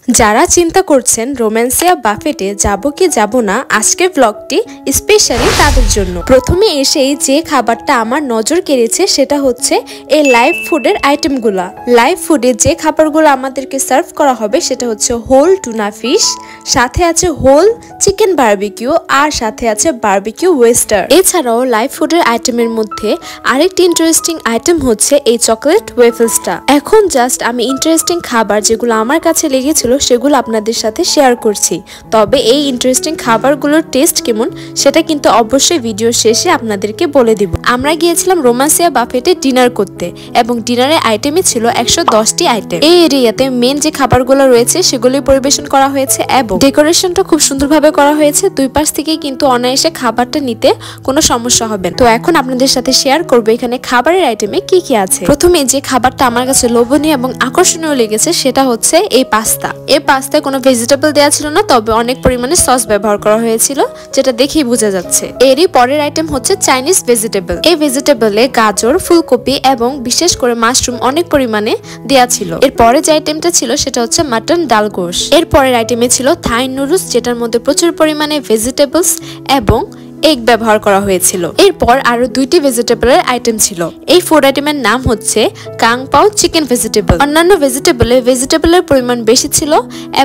যারা চিন্তা করছেন রোম্যান্সিয়া বাফেটে যাব কি যাব না, আজকের ব্লগটি স্পেশালি তাদের জন্য। প্রথমে এসেই যে খাবারটা আমার নজর কেড়েছে সেটা হচ্ছে এই লাইভ ফুডের আইটেমগুলা। লাইভ ফুডে যে খাবারগুলো আমাদেরকে সার্ভ করা হবে সেটা হচ্ছে হোল টুনা ফিশ, সাথে আছে হোল চিকেন বারবিকিউ, আর সাথে আছে বারবিকিউ ওয়েস্টার। এছাড়াও লাইভ ফুডের আইটেমের মধ্যে আরেকটি ইন্টারেস্টিং আইটেম হচ্ছে এই চকলেট ওয়েফেলসটা। এখন জাস্ট আমি ইন্টারেস্টিং খাবার যেগুলো আমার কাছে লেগেছিল সেগুলো আপনাদের সাথে শেয়ার করছি। তবে এই ইন্টারেস্টিং খাবারগুলোর টেস্ট কেমন সেটা কিন্তু অবশ্যই ভিডিও শেষে আপনাদেরকে বলে দিব। আমরা গিয়েছিলাম রোম্যান্সিয়া বাফেটে ডিনার করতে এবং ডিনারের আইটেমে ছিল 110টি আইটেম। এই এরিয়াতে মেন যে খাবারগুলো রয়েছে সেগুলি পরিবেশন করা হয়েছে এবং ডেকোরেশনটা খুব সুন্দরভাবে করা হয়েছে। দুই পাশ থেকে কিন্তু অনায়াসে খাবারটা নিতে কোনো সমস্যা হবে না। তো এখন আপনাদের সাথে শেয়ার করবো এখানে খাবারের আইটেমে কি কি আছে। প্রথমে যে খাবারটা আমার কাছে লোভনীয় এবং আকর্ষণীয় লেগেছে সেটা হচ্ছে এই পাস্তা। এই পাস্তায় কোনো ভেজিটেবল দেওয়া ছিল না, তবে অনেক পরিমাণে সস ব্যবহার করা হয়েছিল, যেটা দেখেই বোঝা যাচ্ছে। এরই পরের আইটেম হচ্ছে চাইনিজ ভেজিটেবল। এই ভেজিটেবলে গাজর, ফুলকপি এবং বিশেষ করে মাশরুম অনেক পরিমাণে দেওয়া ছিল। এর পরে যে আইটেমটা ছিল সেটা হচ্ছে মাটন ডাল গোশ। এর পরের আইটেমে ছিল থাই নুডলস, যেটার মধ্যে প্রচুর পরিমাণে ভেজিটেবলস এবং এগ ব্যবহার করা হয়েছিল। এরপর আরো দুইটি ভেজিটেবলের আইটেম ছিল। এই ফুড আইটেমের নাম হচ্ছে কাং পাও চিকেন ভেজিটেবল। অন্যান্য ভেজিটেবলের পরিমাণ বেশি ছিল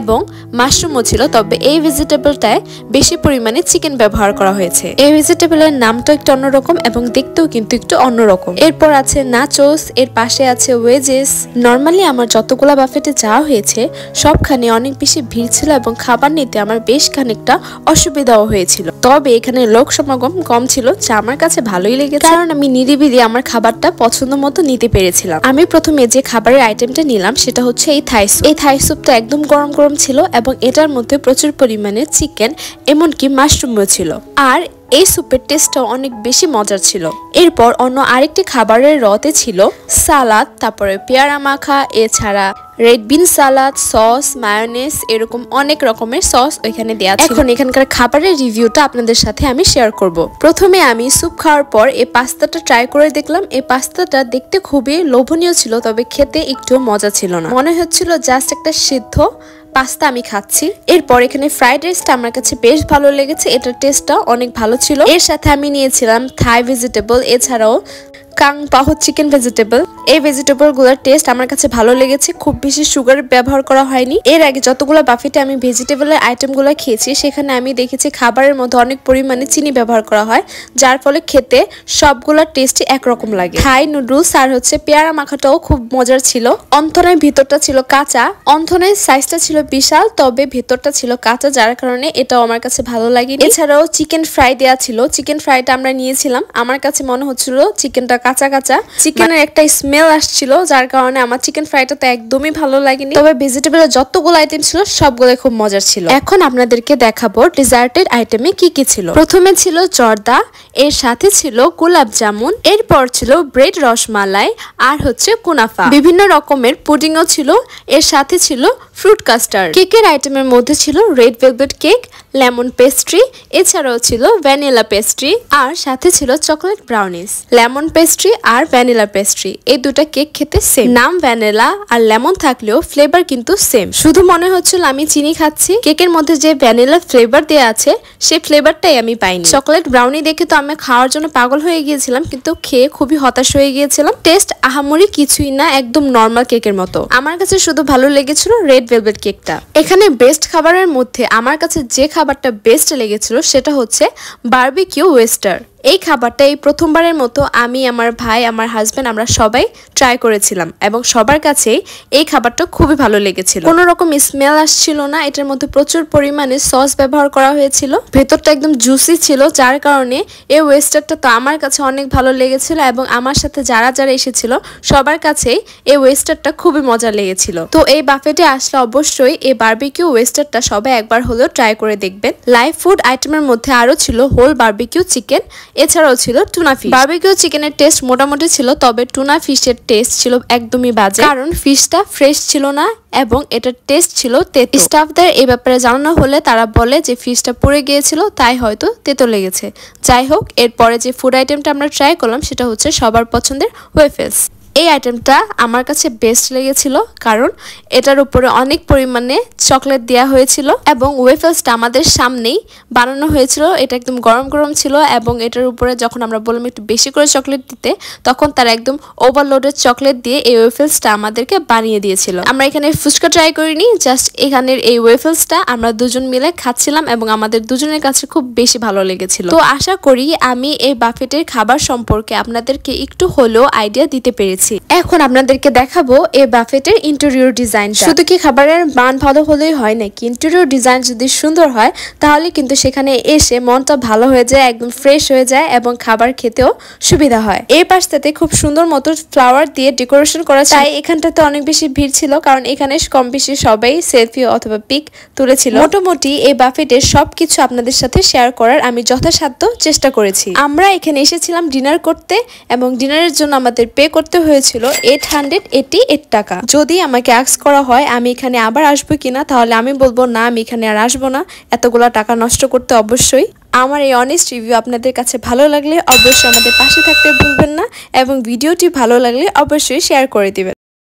এবং মাশরুমও ছিল, তবে এই ভেজিটেবলটায় বেশি পরিমাণে চিকেন ব্যবহার করা হয়েছে। এই ভেজিটেবলের নামটা একটু অন্যরকম এবং দেখতেও কিন্তু একটু অন্যরকম। এরপর আছে নাচোস, এর পাশে আছে ওয়েজেস। নর্মালি আমার যতগুলা বাফেটে যাওয়া হয়েছে সবখানে অনেক বেশি ভিড় ছিল এবং খাবার নিতে আমার বেশ খানিকটা অসুবিধাও হয়েছিল। তবে এখানে সমাগম কম ছিল, যা আমার কাছে ভালোই লেগেছে, কারণ আমি নিরিবিলি আমার খাবারটা পছন্দ মতো নিতে পেরেছিলাম। আমি প্রথমে যে খাবারের আইটেমটা নিলাম সেটা হচ্ছে এই থাই স্যুপ। এই থাই স্যুপটা একদম গরম গরম ছিল এবং এটার মধ্যে প্রচুর পরিমাণে চিকেন এমনকি মাশরুমও ছিল, আর এই স্যুপের টেস্টটাও অনেক বেশি মজার ছিল। এরপর অন্য আরেকটি খাবারের রতে ছিল সালাদ, তারপরে পেয়ারা মাখা, এছাড়া রেড বিন সালাদ, সস, মায়োনেজ, এরকম অনেক রকমের সস এখানে দেওয়া ছিল। এখন এখানকার খাবারের রিভিউটা আপনাদের সাথে আমি শেয়ার করব। প্রথমে আমি স্যুপ খাওয়ার পর এই পাস্তাটা ট্রাই করে দেখলাম। এই পাস্তাটা দেখতে খুবই লোভনীয় ছিল, তবে খেতে একটু মজা ছিল না। মনে হচ্ছিল জাস্ট একটা সিদ্ধ পাস্তা আমি খাচ্ছি। এরপর এখানে ফ্রাইড রাইসটা আমার কাছে বেশ ভালো লেগেছে, এটার টেস্টটা অনেক ভালো ছিল। এর সাথে আমি নিয়েছিলাম থাই ভেজিটেবল, এছাড়াও কাং পাও চিকেন ভেজিটেবল। এই ভেজিটেবল গুলোর টেস্ট আমার কাছে ভালো লেগেছে, খুব বেশি সুগার ব্যবহার করা হয়নি। এর আগে যতগুলো বাফেটে আমি ভেজিটেবলের আইটেম গুলো খেয়েছি সেখানে আমি দেখেছি খাবারের মধ্যে অনেক পরিমাণে চিনি ব্যবহার করা হয়, যার ফলে খেতে সবগুলোর টেস্টই একরকম লাগে। থাই নুডলস আর হচ্ছে পেয়ারা মাখাটাও খুব মজার ছিল। অন্থনের ভিতরটা ছিল কাঁচা, অন্থনের সাইজটা ছিল বিশাল, তবে ভেতরটা ছিল কাঁচা, যার কারণে এটাও আমার কাছে ভালো লাগেনি। এছাড়াও চিকেন ফ্রাই দেওয়া ছিল। চিকেন ফ্রাইটা আমরা নিয়েছিলাম, আমার কাছে মনে হচ্ছিল চিকেনটা কাঁচা কাঁচা, চিকেনের একটা স্মেল আসছিল, যার কারণে আমার চিকেন ফ্রাইটা তো একদমই ভালো লাগেনি। তবে ভেজিটেবলের যতগুলো আইটেম ছিল সবগুলো খুব মজার ছিল। এখন আপনাদেরকে দেখাবো ডেজার্টের আইটেমে কি কি ছিল। প্রথমে ছিল জর্দা, এর সাথে ছিল গোলাপ জামুন, এরপর ছিল ব্রেড রসমালাই, আর হচ্ছে কুনাফা। বিভিন্ন রকমের পুডিংও ছিল, এর সাথে ছিল ফ্রুট কাস্টার্ড। কেকের আইটেমের মধ্যে ছিল red velvet cake, lemon pastry, এছাড়াও ছিল ভ্যানিলা পেস্ট্রি, আর সাথে ছিল চকলেট ব্রাউনিস। লেমন পেস্ট্রি আর ভ্যানিলা পেস্ট্রি এই দুটা কেক খেতে সেম, নাম ভ্যানিলা আর লেমন থাকলেও ফ্লেভার কিন্তু সেম। শুধু মনে হচ্ছিল আমি চিনি খাচ্ছি, কেকের মধ্যে যে ভ্যানিলা ফ্লেভার দেওয়া আছে সেই ফ্লেভারটাই আমি পাইনি। চকলেট ব্রাউনি দেখে তো আমি খাওয়ার জন্য পাগল হয়ে গিয়েছিলাম, কিন্তু খেয়ে খুবই হতাশ হয়ে গিয়েছিলাম। টেস্ট আহামরি কিছুই না, একদম নর্মাল কেকের মতো। আমার কাছে শুধু ভালো লেগেছিল রেড ভেলভেট কেকটা। এখানে বেস্ট খাবারের মধ্যে আমার কাছে যে খাবারটা বেস্ট লেগেছিল সেটা হচ্ছে বারবিকিউ ওয়েস্টার। এই খাবারটা এই প্রথমবারের মতো আমি, আমার ভাই, আমার হাজবেন্ড আমরা সবাই ট্রাই করেছিলাম এবং সবার কাছেই এই খাবারটা খুবই ভালো লেগেছিল। কোনো রকম স্মেল আসছিল না, এটার মধ্যে প্রচুর পরিমাণে সস ব্যবহার করা হয়েছিল, ভেতরটা একদম জুসি ছিল, যার কারণে এই ওয়েস্টারটা তো আমার কাছে অনেক ভালো লেগেছিল এবং আমার সাথে যারা যারা এসেছিল সবার কাছেই এই ওয়েস্টারটা খুবই মজা লেগেছিল। তো এই বাফেটে আসলে অবশ্যই এই বারবিকিউ ওয়েস্টারটা সবাই একবার হলেও ট্রাই করে দেখবেন। লাইভ ফুড আইটেমের মধ্যে আরো ছিল হোল বারবিকিউ চিকেন, এছাড়াও ছিল টুনা ফিশ। বারবিকিউ চিকেনের টেস্ট মোটামুটি ছিল, তবে টুনা ফিশের টেস্ট ছিল একদমই বাজে, কারণ ফিশটা ফ্রেশ ছিল না এবং এটার টেস্ট ছিল তেতো। স্টাফদের এই ব্যাপারে জানানো হলে তারা বলে যে ফিশটা পুড়ে গিয়েছিল, তাই হয়তো তেতো লেগেছে। যাই হোক, এরপরে যে ফুড আইটেমটা আমরা ট্রাই করলাম সেটা হচ্ছে সবার পছন্দের ওয়েফেলস। এই আইটেমটা আমার কাছে বেস্ট লেগেছিল, কারণ এটার উপরে অনেক পরিমাণে চকলেট দেওয়া হয়েছিল এবং ওয়েফেলসটা আমাদের সামনেই বানানো হয়েছিল। এটা একদম গরম গরম ছিল এবং এটার উপরে যখন আমরা বললাম একটু বেশি করে চকলেট দিতে, তখন তারা একদম ওভারলোডেড চকলেট দিয়ে এই ওয়েফেলসটা আমাদেরকে বানিয়ে দিয়েছিল। আমরা এখানে ফুচকা ট্রাই করিনি, জাস্ট এখানের এই ওয়েফেলসটা আমরা দুজন মিলে খাচ্ছিলাম এবং আমাদের দুজনের কাছে খুব বেশি ভালো লেগেছিল। তো আশা করি আমি এই বাফেটের খাবার সম্পর্কে আপনাদেরকে একটু হলেও আইডিয়া দিতে পেরেছি। এখন আপনাদেরকে দেখাবো এই বাফেটের ইন্টেরিয়র ডিজাইন। শুধু কি খাবারের মান ভালো হলেই হয় নাকি, ইন্টেরিয়র ডিজাইন যদি সুন্দর হয় তাহলে কিন্তু সেখানে এসে মনটা ভালো হয়ে যায়, একদম ফ্রেশ হয়ে যায় এবং খাবার খেতেও সুবিধা হয়। এই পাশটাতে খুব সুন্দর মতো ফ্লাওয়ার দিয়ে ডেকোরেশন করা, তাই এখানটাতে অনেক বেশি ভিড় ছিল, কারণ এখানে কম বেশি সবাই সেলফি অথবা পিক তুলেছিল। মোটামুটি এই বাফেটের সবকিছু আপনাদের সাথে শেয়ার করার আমি যথাসাধ্য চেষ্টা করেছি। আমরা এখানে এসেছিলাম ডিনার করতে এবং ডিনারের জন্য আমাদের পে করতে হয়েছিল 888 টাকা। যদি আমাকে আস্ক করা হয় আমি এখানে আবার আসবো কিনা, তাহলে আমি বলবো না, আমি এখানে আর আসবো না এতগুলা টাকা নষ্ট করতে। অবশ্যই আমার এই অনেস্ট রিভিউ আপনাদের কাছে ভালো লাগলে অবশ্যই আমাদের পাশে থাকতে ভুলবেন না এবং ভিডিওটি ভালো লাগলে অবশ্যই শেয়ার করে দিবেন।